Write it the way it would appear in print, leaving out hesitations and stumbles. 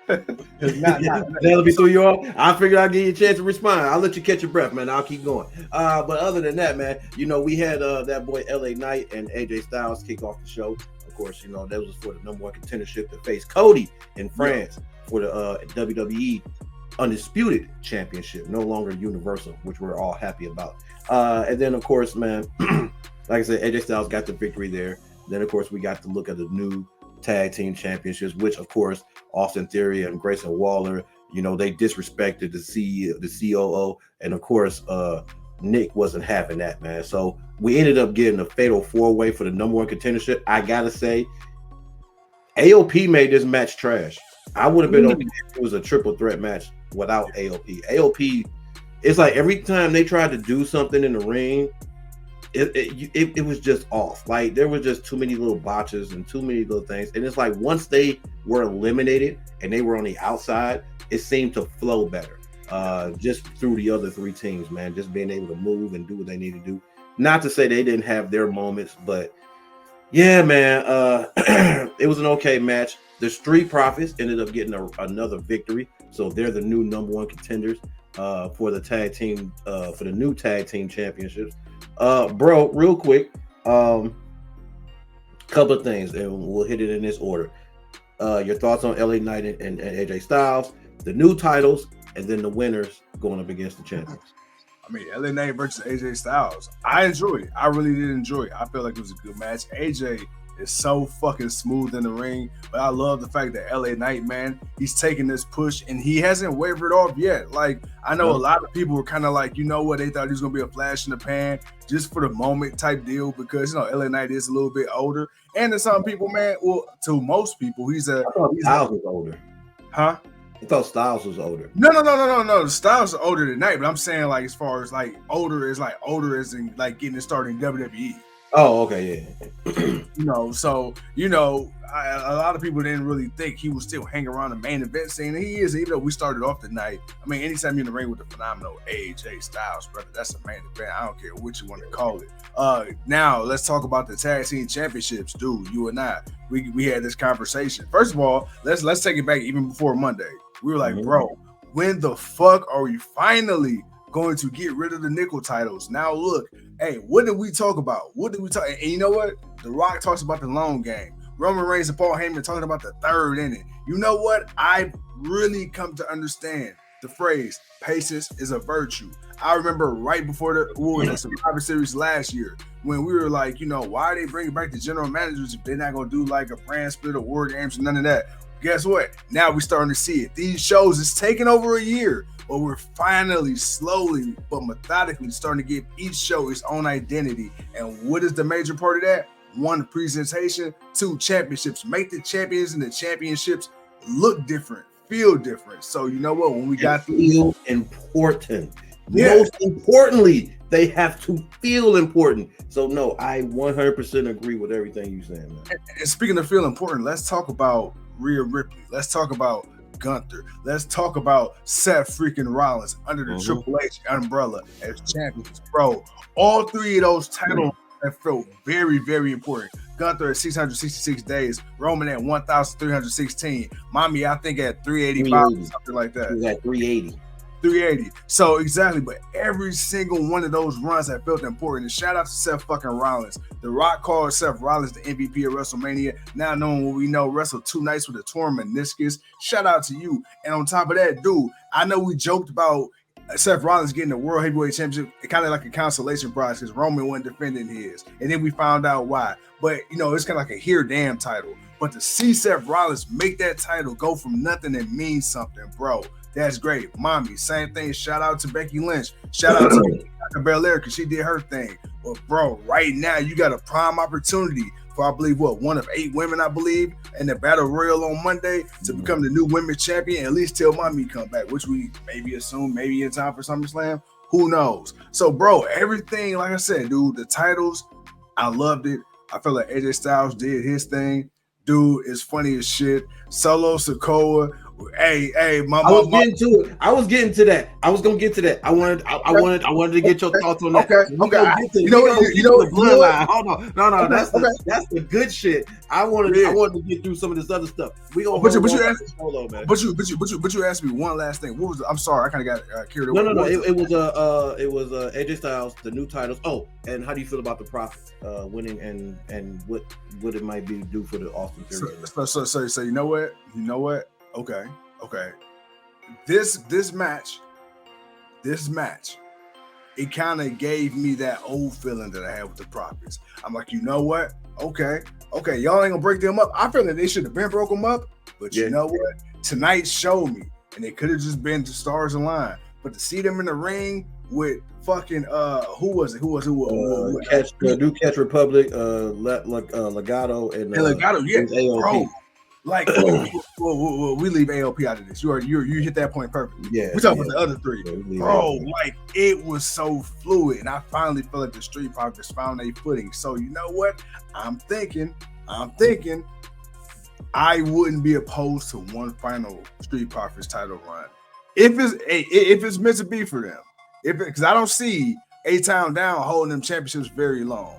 That'll be through you all. I figured I'll give you a chance to respond. I'll let you catch your breath, man. I'll keep going. But other than that, man, we had that boy LA Knight and AJ Styles kick off the show. Of course, that was for the number one contendership to face Cody in France for the WWE Undisputed Championship, no longer Universal, which we're all happy about. And then, of course, man, like I said, AJ Styles got the victory there. Then, of course, we got to look at the new tag team championships, which, of course, Austin Theory and Grayson Waller, they disrespected the COO, and of course, Nick wasn't having that, man. So we ended up getting a fatal four-way for the number one contendership. I gotta say, AOP made this match trash. I would have been okay if it was a triple threat match without AOP. AOP, it's like every time they tried to do something in the ring, it was just off. Like there was just too many little botches and too many little things. And it's like once they were eliminated and they were on the outside, it seemed to flow better. Just through the other three teams, man, just being able to move and do what they need to do. Not to say they didn't have their moments, but yeah, man, it was an okay match. The Street Profits ended up getting another victory, so they're the new number one contenders for the tag team for the new tag team championships. Bro, real quick, couple of things, and we'll hit it in this order. Your thoughts on LA Knight and AJ Styles, the new titles, and then the winners going up against the champions. I mean, LA Knight versus AJ Styles. I enjoyed it. I really did enjoy it. I feel like it was a good match. AJ is so fucking smooth in the ring, but I love the fact that LA Knight, man, he's taking this push and he hasn't wavered off yet. Like, I know a lot of people were kind of like, you know what, they thought he was going to be a flash in the pan just for the moment type deal because, LA Knight is a little bit older. And to some people, man, well, to most people, Styles was older. Huh? I thought Styles was older. No. Styles are older than Knight, but I'm saying like as far as like older as in like getting it started in WWE. Oh, okay, yeah. So a lot of people didn't really think he would still hang around the main event scene. And he is, even though we started off the night. I mean, anytime you're in the ring with the phenomenal AJ Styles, brother, that's a main event. I don't care what you want to call it. Now let's talk about the tag team championships, dude. You and I, we had this conversation. First of all, let's take it back even before Monday. We were like, bro, when the fuck are we finally going to get rid of the nickel titles? Now look, hey, what did we talk about? And you know what? The Rock talks about the long game. Roman Reigns and Paul Heyman talking about the third inning. You know what? I really come to understand the phrase patience is a virtue. I remember right before the Survivor Series last year when we were like, why are they bringing back the general managers if they're not going to do like a brand split or war games and none of that? Guess what? Now we're starting to see it. These shows, it's taken over a year, but we're finally, slowly, but methodically starting to give each show its own identity. And what is the major part of that? 1, presentation. 2, championships. Make the champions and the championships look different, feel different. So you know what? When we got feel important. Yeah. Most importantly, they have to feel important. So no, I 100% agree with everything you're saying, man. And speaking of feel important, let's talk about Rhea Ripley. Let's talk about Gunther. Let's talk about Seth freaking Rollins under the Triple H umbrella as champions, bro. All three of those titles have felt very, very important. Gunther at 666 days, Roman at 1,316, Mommy, I think at 385, something like that. He was at 380. 380. So exactly, but every single one of those runs have felt important. And shout out to Seth fucking Rollins. The Rock called Seth Rollins the MVP of WrestleMania. Now knowing what we know, wrestled 2 nights with a torn meniscus. Shout out to you. And on top of that, dude, I know we joked about Seth Rollins getting the World Heavyweight Championship, kind of like a consolation prize because Roman wasn't defending his. And then we found out why. But, it's kind of like a here damn title. But to see Seth Rollins make that title go from nothing and mean something, bro, that's great. Mommy, same thing. Shout out to Becky Lynch. Shout out to Bianca Belair because she did her thing. But, bro, right now you got a prime opportunity for, I believe, one of 8 women, I believe, in the Battle Royal on Monday to become the new women's champion, at least till Mommy come back, which we maybe assume maybe in time for SummerSlam. Who knows? So, bro, everything, like I said, dude, the titles, I loved it. I feel like AJ Styles did his thing. Dude is funny as shit. Solo Sikoa Hey, I was getting to it. I was getting to that. I was gonna get to that. I wanted to get your thoughts on that. Okay. We gonna get to the bloodline. Hold on. No, Okay, that's the good shit. I wanted to get through some of this other stuff. We gonna but you asked me one last thing. What was I'm sorry, I kind of got carried away. No. It was AJ Styles, the new titles. Oh, and how do you feel about the Prophet winning and what it might be do for the Austin Theory? So you know what? Okay. This match, it kind of gave me that old feeling that I had with the Prophets. I'm like, you know what? Okay, y'all ain't gonna break them up. I feel like they should have been broke them up, but you know what? Tonight showed me, and it could have just been the stars aligned. But to see them in the ring with fucking who was it? New Catch Republic, Legato and Legato, yeah, AOP. Bro. Like, we leave AOP out of this. You hit that point perfectly. Yeah, we talking about the other three, bro. Like, it was so fluid, and I finally feel like the Street Profits found their footing. So you know what? I'm thinking, I wouldn't be opposed to one final Street Profits title run if it's meant to be for them. Because I don't see A-Town Down holding them championships very long.